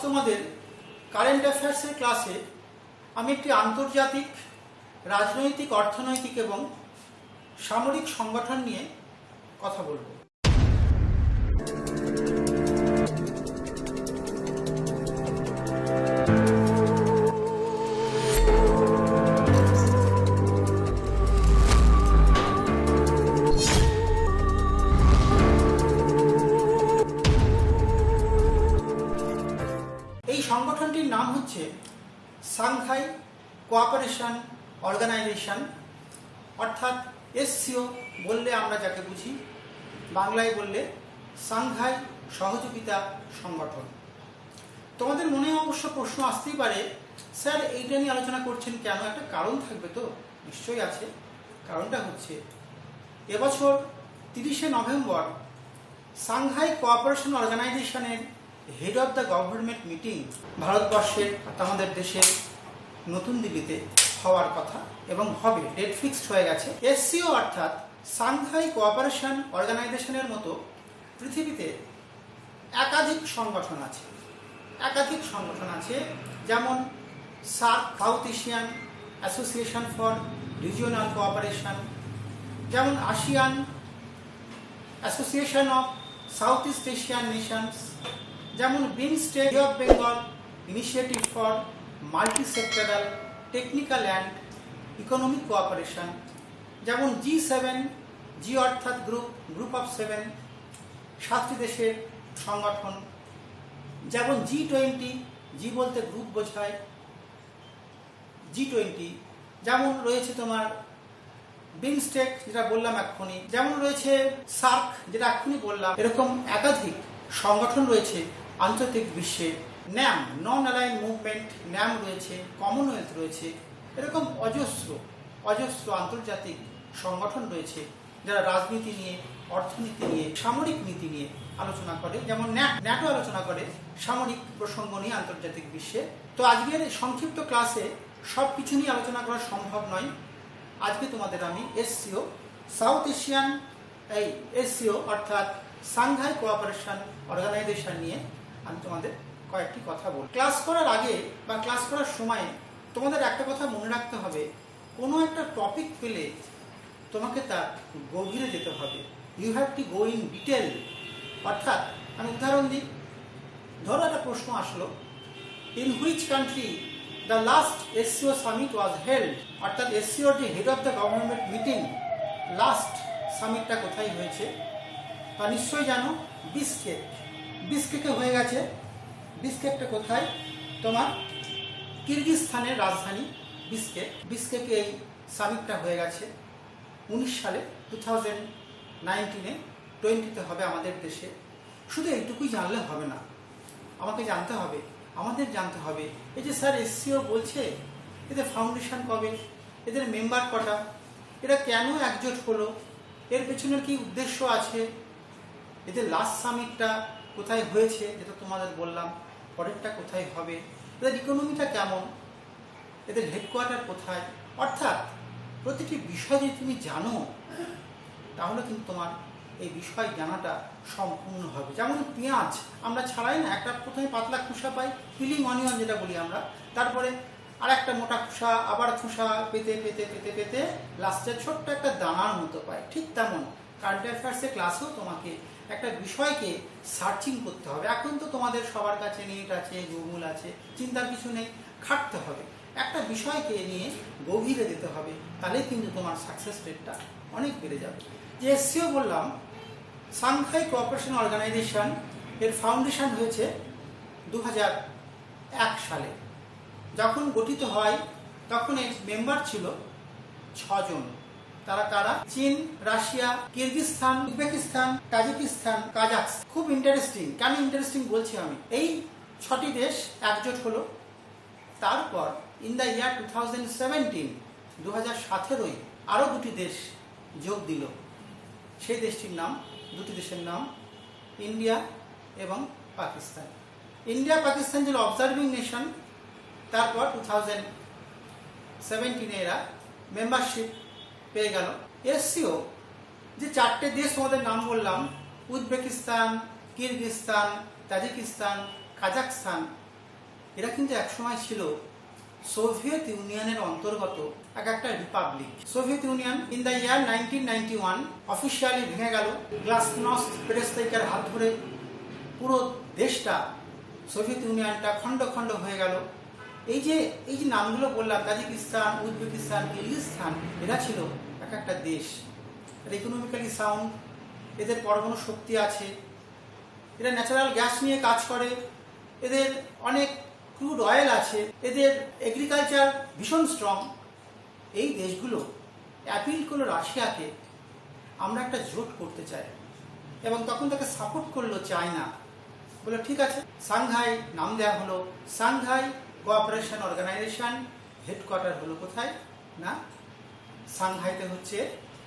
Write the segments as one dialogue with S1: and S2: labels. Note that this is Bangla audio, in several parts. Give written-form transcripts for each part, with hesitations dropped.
S1: তোমাদের কারেন্ট অ্যাফেয়ার্সের ক্লাসে আমি একটি আন্তর্জাতিক রাজনৈতিক, অর্থনৈতিক এবং সামরিক সংগঠন নিয়ে কথা বলবো। এই সংগঠনটির নাম হচ্ছে সাংহাই কোঅপারেশন অর্গানাইজেশন, অর্থাৎ এসসিও বললে আমরা যাকে বুঝি, বাংলায় বললে সাংহাই সহযোগিতা সংগঠন। তোমাদের মনে অবশ্য প্রশ্ন আসতেই পারে, স্যার এইটা নিয়ে আলোচনা করছেন কেন? একটা কারণ থাকবে তো, নিশ্চয়ই আছে। কারণটা হচ্ছে এবছর 30শে নভেম্বর সাংহাই কোঅপারেশন অর্গানাইজেশনের head of the government meeting ভারতবর্ষের, আমাদের দেশের নতুন দিল্লিতে হওয়ার কথা এবং হবে, ডেট ফিক্সড হয়ে গেছে। এসসিও অর্থাৎ সাংহাই কোঅপারেশন অর্গানাইজেশনের মতো পৃথিবীতে একাধিক সংগঠন আছে, যেমন SAARC, south Asian association for regional cooperation, যেমন ASEAN association of south east Asian nations, যেমন BIMSTEC of Bengal initiative for multi sectoral technical and economic cooperation, যেমন G7, জি অর্থাৎ গ্রুপ অফ 7, 7টি দেশের সংগঠন, যেমন G20, জি বলতে গ্রুপ বোঝায়, G20, যেমন রয়েছে তোমার বিমস্টেক যেটা বললাম এক্ষুনি, যেমন রয়েছে সার্ক যেটা এক্ষুনি বললাম। এরকম একাধিক সংগঠন রয়েছে আন্তর্জাতিক বিশ্বে। ন্যাম, নন অ্যালাইন মুভমেন্ট, ন্যাম রয়েছে, কমনওয়েলথ রয়েছে। এরকম অজস্র আন্তর্জাতিক সংগঠন রয়েছে যারা রাজনীতি নিয়ে, অর্থনীতি নিয়ে, সামরিক নীতি নিয়ে আলোচনা করে, যেমন ন্যাটো আলোচনা করে সামরিক প্রসঙ্গ নিয়ে আন্তর্জাতিক বিশ্বে। তো আজকের সংক্ষিপ্ত ক্লাসে সব কিছু নিয়ে আলোচনা করা সম্ভব নয়। আজকে তোমাদের আমি এসসিও, সাউথ এশিয়ান এসসিও অর্থাৎ সাংহাই কোঅপারেশন অর্গানাইজেশন নিয়ে আমি তোমাদের কয়েকটি কথা বলব। ক্লাস করার আগে বা ক্লাস করার সময়ে তোমাদের একটা কথা মনে রাখতে হবে, কোনো একটা টপিক পেলে তোমাকে তার গভীরে যেতে হবে। You have to go in detail. অর্থাৎ আমি উদাহরণ দিই, ধরো একটা প্রশ্ন আসলো, in which country the last SCO summit was held, অর্থাৎ এসসিওর যে head of the government meeting, last সামিটটা কোথায় হয়েছে? তা নিশ্চয়ই জানো, বিশকেকে হয়ে গেছে। বিশকেকটা কোথায়? তোমার কিরগিজস্তানের রাজধানী বিশকেকে এই সামিটটা হয়ে গেছে 19 সালে, 2019-এ 20-তে হবে আমাদের দেশে। শুধু এইটুকুই জানলে হবে না, আমাদের জানতে হবে এই যে স্যার এসসিও বলছে, এদের ফাউন্ডেশন কবে, এদের মেম্বার কটা, এরা কেন একজোট হলো, এর পেছনের কি উদ্দেশ্য আছে, এদের লাস্ট সামিটটা কোথায় হয়েছে যেটা তোমাদের বললাম, পরেরটা কোথায় হবে, এদের ইকোনমিটা কেমন, এদের হেডকোয়ার্টার কোথায়। অর্থাৎ প্রতিটি বিষয় যদি তুমি জানো তাহলে কিন্তু তোমার এই বিষয় জানাটা সম্পূর্ণ হবে। যেমন পেঁয়াজ আমরা ছাড়াই না, একটা প্রথমে পাতলা খোসা পাই, পিলিং অনিয়ন যেটা বলি আমরা, তারপরে আর একটা মোটা খোসা, আবার খোসা পেতে পেতে পেতে পেতে লাস্টে ছোট্ট একটা দানার মতো পাই। ঠিক তেমন কারেন্ট অ্যাফেয়ার্সের ক্লাসেও তোমাকে একটা বিষয়কে সার্চিং করতে হবে। এখন তো তোমাদের সবার কাছে নেট আছে, গুগল আছে, চিন্তার কিছু নেই, খাটতে হবে, একটা বিষয়কে নিয়ে গভীরে যেতে হবে, তাহলে কিন্তু তোমার সাকসেস রেটটা অনেক বেড়ে যাবে। যে এসসিও বললাম, সাংহাই কোঅপারেশন অর্গানাইজেশন, এর ফাউন্ডেশন হয়েছে 2001 সালে। যখন গঠিত হয় তখন এর মেম্বার ছিল 6 জন। তারা কারা? চীন, Russia, Kyrgyzstan, Uzbekistan, Tajikistan, Kazakhstan. খুব ইন্টারেস্টিং। কেন ইন্টারেস্টিং বলছি আমি? এই 6টি দেশ একজোট হলো। তারপর ইন দ্য ইয়ার 2017, 2017 আরও 2টি দেশ যোগ দিল। সেই দুটি দেশের নাম ইন্ডিয়া এবং পাকিস্তান। ইন্ডিয়া পাকিস্তান ছিল অবজার্ভিং নেশন। তারপর 2017 এরা মেম্বারশিপ পেয়ে গেল। এসসিও যে 4টে দেশ তোমাদের নাম বললাম, উজবেকিস্তান, কিরগিজস্তান, তাজিকিস্তান, কাজাখস্তান, এরা কিন্তু একসময় ছিল সোভিয়েত ইউনিয়নের অন্তর্গত একটা Republic. Soviet union in the year 1991 officially ভেঙে গেল গ্লাসনস্ট পেরেস্তাইকার হাত ধরে। পুরো দেশটা, সোভিয়েত ইউনিয়নটা খণ্ড খণ্ড হয়ে গেল। এই যে নামগুলো বললাম, তাজিকিস্তান, উজবেকিস্তান, কিরগিজস্তান, এরা ছিল একটা দেশ। এরা ইকোনমিক্যালি সাউন্ড, এদের পরমাণু শক্তি আছে, এরা ন্যাচারাল গ্যাস নিয়ে কাজ করে, এদের অনেক ক্রুড অয়েল আছে, এদের এগ্রিকালচার ভীষণ স্ট্রং। এই দেশগুলো অ্যাপিল করলো রাশিয়াকে, আমরা একটা জোট করতে চাই, এবং তখন তাকে সাপোর্ট করলো চায়না। বলে ঠিক আছে, সাংঘাই নাম দেওয়া হলো, সাংঘাই কোঅপারেশন অর্গানাইজেশন। হেডকোয়ার্টার হলো কোথায় না, সাংঘাইতে হচ্ছে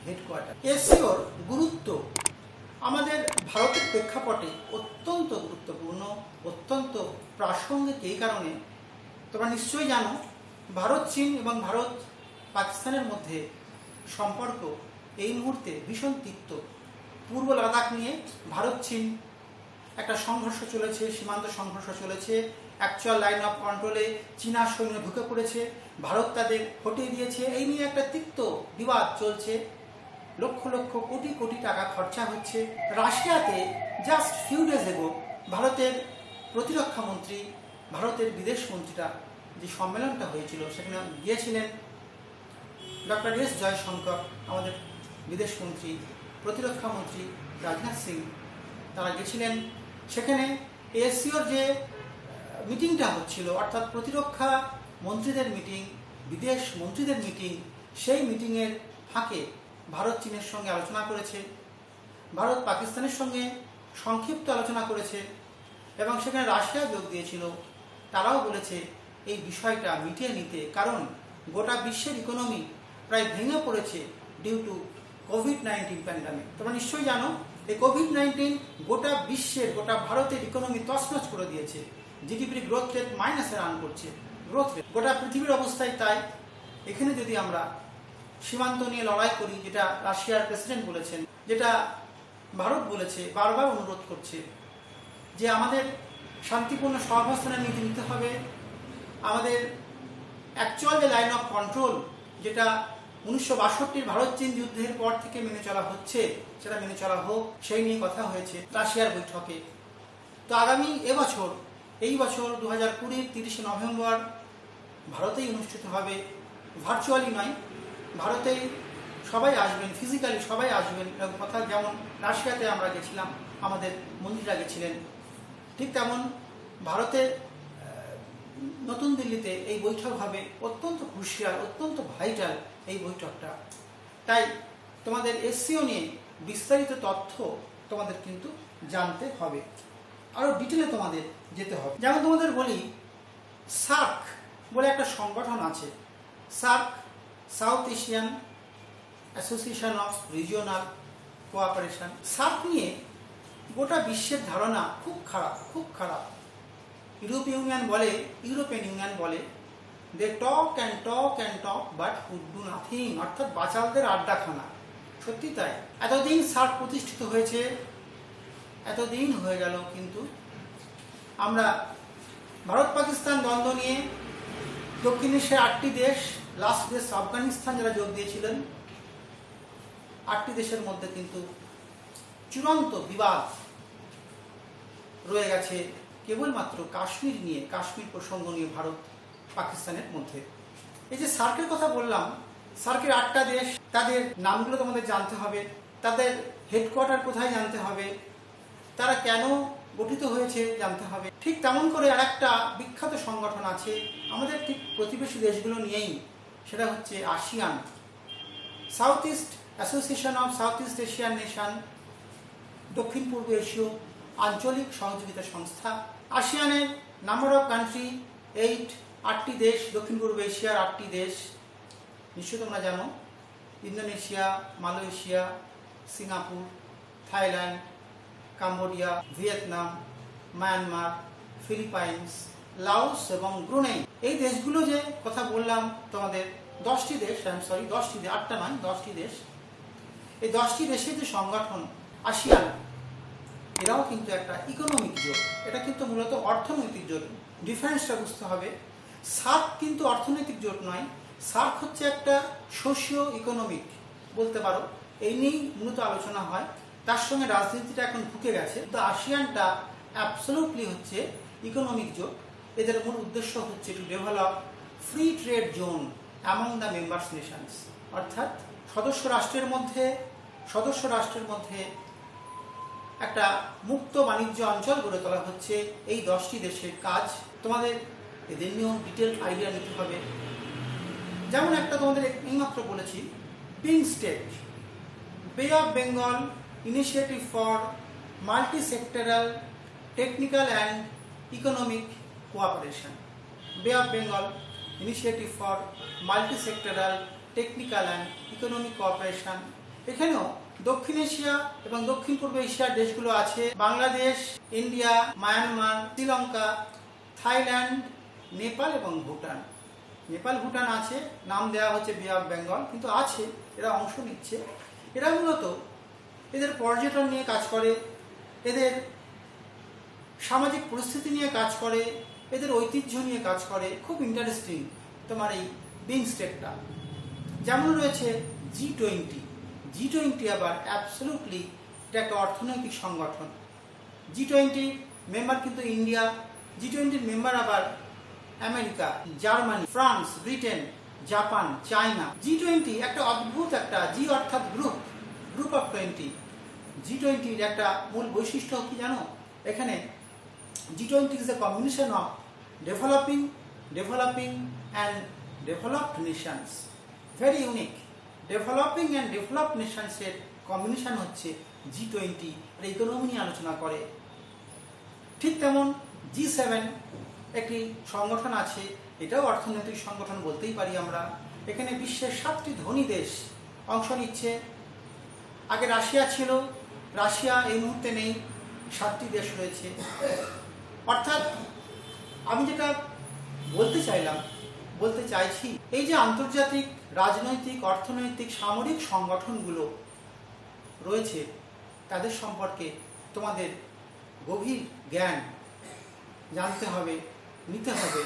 S1: হেডকোয়ার্টার। এসসিওর গুরুত্ব আমাদের ভারতের প্রেক্ষাপটে অত্যন্ত গুরুত্বপূর্ণ, অত্যন্ত প্রাসঙ্গিক। এই কারণে তোমরা নিশ্চয়ই জানো, ভারত চীন এবং ভারত পাকিস্তানের মধ্যে সম্পর্ক এই মুহূর্তে ভীষণ তিক্ত। পূর্ব লাদাখ নিয়ে ভারত চীন একটা সংঘর্ষ চলেছে, সীমান্ত সংঘর্ষ চলেছে। অ্যাকচুয়াল লাইন অফ কন্ট্রোলে চীনা সৈন্য ঢুকে পড়েছে, ভারত তাদের হটিয়ে দিয়েছে। এই নিয়ে একটা তিক্ত বিবাদ চলছে, লক্ষ লক্ষ কোটি কোটি টাকা খরচা হচ্ছে। রাশিয়াতে জাস্ট ফিউ ডেজ এগো ভারতের প্রতিরক্ষা মন্ত্রী, ভারতের বিদেশ মন্ত্রীরা যে সম্মেলনটা হয়েছিল সেখানে গিয়েছিলেন ডক্টর এস জয়শঙ্কর, আমাদের বিদেশ মন্ত্রী, প্রতিরক্ষা মন্ত্রী রাজনাথ সিং, তারা গেছিলেন। সেখানে এসসিওর যে মিটিংটা হচ্ছিল, অর্থাৎ প্রতিরক্ষা মন্ত্রীদের মিটিং, বিদেশ মন্ত্রীদের মিটিং, সেই মিটিংয়ের ফাঁকে ভারত চীনের সঙ্গে আলোচনা করেছে, ভারত পাকিস্তানের সঙ্গে সংক্ষিপ্ত আলোচনা করেছে, এবং সেখানে রাশিয়া যোগ দিয়েছিল। তারাও বলেছে এই বিষয়টা মিটিয়ে নিতে, কারণ গোটা বিশ্বের ইকোনমি প্রায় ভেঙে পড়েছে ডিউ টু কোভিড-19 প্যান্ডামিক। তোমরা নিশ্চয়ই জানো, এই কোভিড-19 গোটা বিশ্বের, গোটা ভারতের ইকোনমি তছনছ করে দিয়েছে। জিডিপির গ্রোথ রেট মাইনাসে রান করছে, গ্রোথ রেট গোটা পৃথিবীর অবস্থায় তাই। এখানে যদি আমরা সীমান্ত নিয়ে লড়াই করি, যেটা রাশিয়ার প্রেসিডেন্ট বলেছেন, যেটা ভারত বলেছে, বারবার অনুরোধ করছে যে আমাদের শান্তিপূর্ণ সহাবস্থানের নীতি নিতে হবে, আমাদের অ্যাকচুয়াল যে লাইন অফ কন্ট্রোল, যেটা 1962 ভারত চীন যুদ্ধের পর থেকে মেনে চলা হচ্ছে, সেটা মেনে চলা হোক, সেই নিয়ে কথা হয়েছে রাশিয়ার বৈঠকে। তো আগামী এই বছর 2020 30 নভেম্বর ভারতেই অনুষ্ঠিত হবে, ভার্চুয়ালি নয়, ভারতেই সবাই আসবেন, ফিজিক্যালি সবাই আসবেন। এরকম কথা, যেমন রাশিয়াতে আমরা গেছিলাম, আমাদের মন্ত্রীরা গেছিলেন, ঠিক তেমন ভারতের নতুন দিল্লিতে এই বৈঠক হবে। অত্যন্ত ক্রুশিয়াল, অত্যন্ত ভাইটাল এই বৈঠকটা। তাই তোমাদের এসসিও নিয়ে বিস্তারিত তথ্য তোমাদের কিন্তু জানতে হবে, আরও ডিটেলে তোমাদের যেতে হবে। যেমন তোমাদের বলি, সার্ক বলে একটা সংগঠন আছে, SAARC, south Asian association of regional cooperation. SAARC নিয়ে গোটা বিশ্বের ধারণা খুব খারাপ, খুব খারাপ। ইউরোপিয়ান ইউনিয়ন বলে they talk and talk and talk but could do nothing, অর্থাৎ বাচালদের আড্ডাখানা। সত্যি তাই। এতদিন সার্ক প্রতিষ্ঠিত হয়েছে, এতদিন হয়ে গেল, কিন্তু আমরা ভারত পাকিস্তান দ্বন্দ্ব নিয়ে দক্ষিণ এশিয়ার 8টি দেশ, লাস্ট দেশ আফগানিস্তান যারা যোগ দিয়েছিলেন, 8টি দেশের মধ্যে কিন্তু চূড়ান্ত বিবাদ রয়ে গেছে কেবলমাত্র কাশ্মীর নিয়ে, কাশ্মীর প্রসঙ্গ নিয়ে ভারত পাকিস্তানের মধ্যে। এই যে সার্কের কথা বললাম, সার্কের 8টা দেশ, তাদের নামগুলো তোমাদের জানতে হবে, তাদের হেডকোয়ার্টার কোথায় জানতে হবে, তারা কেন গঠিত হয়েছে জানতে হবে। ঠিক তেমন করে আর একটা বিখ্যাত সংগঠন আছে আমাদের ঠিক প্রতিবেশী দেশগুলো নিয়েই, সেটা হচ্ছে ASEAN, south east association of south east Asian nation, দক্ষিণ পূর্ব এশীয় আঞ্চলিক সহযোগিতা সংস্থা। আসিয়ানের নাম্বার অফ কান্ট্রি 8, 8টি দেশ, দক্ষিণ পূর্ব এশিয়ার 8টি দেশ নিশ্চয়ই তোমরা জানো, Indonesia, Malaysia, Singapore, Thailand, Cambodia, Vietnam, Myanmar, Philippines, Laos এবং ব্রুনেই। এই দেশগুলো যে কথা বললাম তোমাদের, 10টি দেশ, 10টি দেশ, 8টা নয়, 10টি দেশ। এই 10টি দেশের যে সংগঠন আসিয়ান, এরাও কিন্তু একটা ইকোনমিক জোট, এটা কিন্তু মূলত অর্থনৈতিক জোট। ডিফারেন্সটা বুঝতে হবে। সার্ক কিন্তু অর্থনৈতিক জোট নয়, সার্ক হচ্ছে একটা সোশিও ইকোনমিক বলতে পারো, এই নিয়েই মূলত আলোচনা হয়। তার সঙ্গে রাজনীতিটা এখন ঢুকে গেছে। তো আসিয়ানটা অ্যাবসলিউটলি হচ্ছে ইকোনমিক জোট। এদের মূল উদ্দেশ্য হচ্ছে to develop free trade zone among the members Nations, অর্থাৎ সদস্য রাষ্ট্রের মধ্যে একটা মুক্ত বাণিজ্য অঞ্চল গড়ে তোলা হচ্ছে। এই 10টি দেশের কাজ। তোমাদের এদের নিয়েও ডিটেল আইডিয়া নিতে হবে। যেমন একটা তোমাদের এইমাত্র বলেছি, BIMSTEC, bay of Bengal initiative for multi sectoral technical and economic cooperation. Bay of Bengal initiative for multi sectoral technical and economic cooperation. এখানেও দক্ষিণ এশিয়া এবং দক্ষিণ পূর্ব এশিয়ার দেশগুলো আছে, Bangladesh, India, Myanmar, Sri Lanka, Thailand, Nepal এবং ভুটান। নেপাল ভুটান আছে, নাম দেওয়া হচ্ছে বে অফ বেঙ্গল, কিন্তু আছে, এরা অংশ নিচ্ছে। এরা মূলত এদের পর্যটন নিয়ে কাজ করে, এদের সামাজিক পরিস্থিতি নিয়ে কাজ করে, এদের ঐতিহ্য নিয়ে কাজ করে। খুব ইন্টারেস্টিং তোমার এই বিমস্টেকটা। যেমন রয়েছে G20। G20 আবার অ্যাবসলিউটলি এটা একটা অর্থনৈতিক সংগঠন। G20 মেম্বার কিন্তু ইন্ডিয়া, G20 মেম্বার আবার America, Germany, France, Britain, Japan, China. G20 একটা অদ্ভুত একটা, জি অর্থাৎ গ্রুপ অফ 20। G20 একটা মূল বৈশিষ্ট্য কি জানো? এখানে G20 is a combination of developing and developed nations. Very unique. Developing and developed নেশনসের কম্বিনেশন হচ্ছে G20। এর ইকোনমি নিয়ে আলোচনা করে। ঠিক তেমন G7 একটি সংগঠন আছে, এটাও অর্থনৈতিক সংগঠন বলতেই পারি আমরা। এখানে বিশ্বের 7টি ধনী দেশ অংশ নিচ্ছে। আগে রাশিয়া ছিল, রাশিয়া এই মুহূর্তে নেই, 7টি দেশ রয়েছে। অর্থাৎ আমি যেটা বলতে চাইছি, এই যে আন্তর্জাতিক রাজনৈতিক, অর্থনৈতিক, সামরিক সংগঠনগুলো রয়েছে, তাদের সম্পর্কে তোমাদের গভীর জ্ঞান জানতে হবে, নিতে হবে।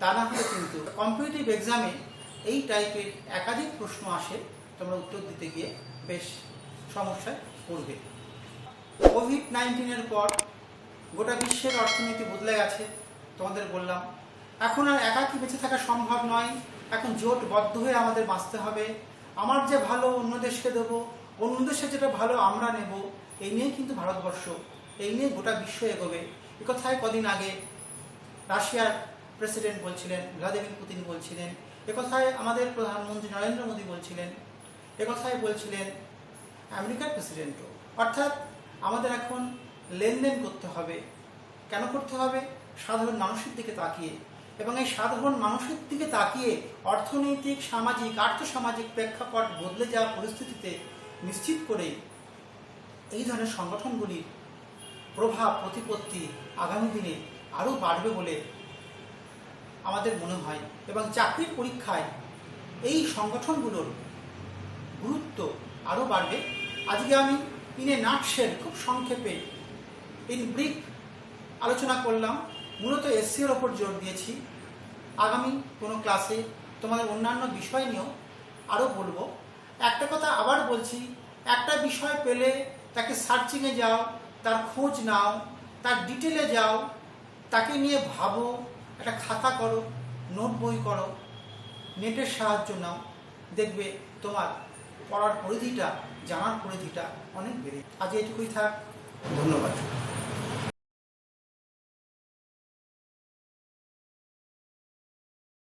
S1: তা না হলে কিন্তু কম্পিটিটিভ এক্সামে এই টাইপের একাধিক প্রশ্ন আসে, তোমরা উত্তর দিতে গিয়ে বেশ সমস্যায় পড়বে। কোভিড-19 পর গোটা বিশ্বের অর্থনীতি বদলে গেছে, তোমাদের বললাম। এখন আর একাকী বেঁচে থাকা সম্ভব নয়, এখন জোটবদ্ধ হয়ে আমাদের বাঁচতে হবে। আমার যে ভালো অন্য দেশকে দেবো, অন্য দেশের যেটা ভালো আমরা নেব, এই নিয়ে কিন্তু ভারতবর্ষ, এই নিয়ে গোটা বিশ্ব এগোবে। এ কথায় কদিন আগে রাশিয়ার প্রেসিডেন্ট বলছিলেন, ভ্লাদিমির পুতিন বলছিলেন, এ কথায় আমাদের প্রধানমন্ত্রী নরেন্দ্র মোদী বলছিলেন, এ কথায় বলছিলেন আমেরিকার প্রেসিডেন্টও। অর্থাৎ আমাদের এখন লেনদেন করতে হবে। কেন করতে হবে? সাধারণ মানুষের দিকে তাকিয়ে। এবং এই সাধারণ মানুষের দিকে তাকিয়ে অর্থনৈতিক, সামাজিক, আর্থসামাজিক প্রেক্ষাপট বদলে যাওয়ার পরিস্থিতিতে নিশ্চিত করে এই ধরনের সংগঠনগুলির প্রভাব, প্রতিপত্তি আগামী দিনে আরও বাড়বে বলে আমাদের মনে হয়। এবং চাকরির পরীক্ষায় এই সংগঠনগুলোর গুরুত্ব আরও বাড়বে। আজকে আমি ইন এ নাটশেল, খুব সংক্ষেপে, ইন ব্রিফ আলোচনা করলাম। মূলত এসসিওর ওপর জোর দিয়েছি। আগামী কোনো ক্লাসে তোমাদের অন্যান্য বিষয় নিয়েও আরও বলবো। একটা কথা আবার বলছি, একটা বিষয় পেলে তাকে সার্চিংয়ে যাও, তার খোঁজ নাও, তার ডিটেলে যাও, তাকে নিয়ে ভাবো, একটা খাতা করো, নোট বই করো, নেটের সাহায্য নাও। দেখবে তোমার পড়ার পরিধিটা, জানার পরিধিটা অনেক বেড়ে। আজ এটুকুই থাক। ধন্যবাদ।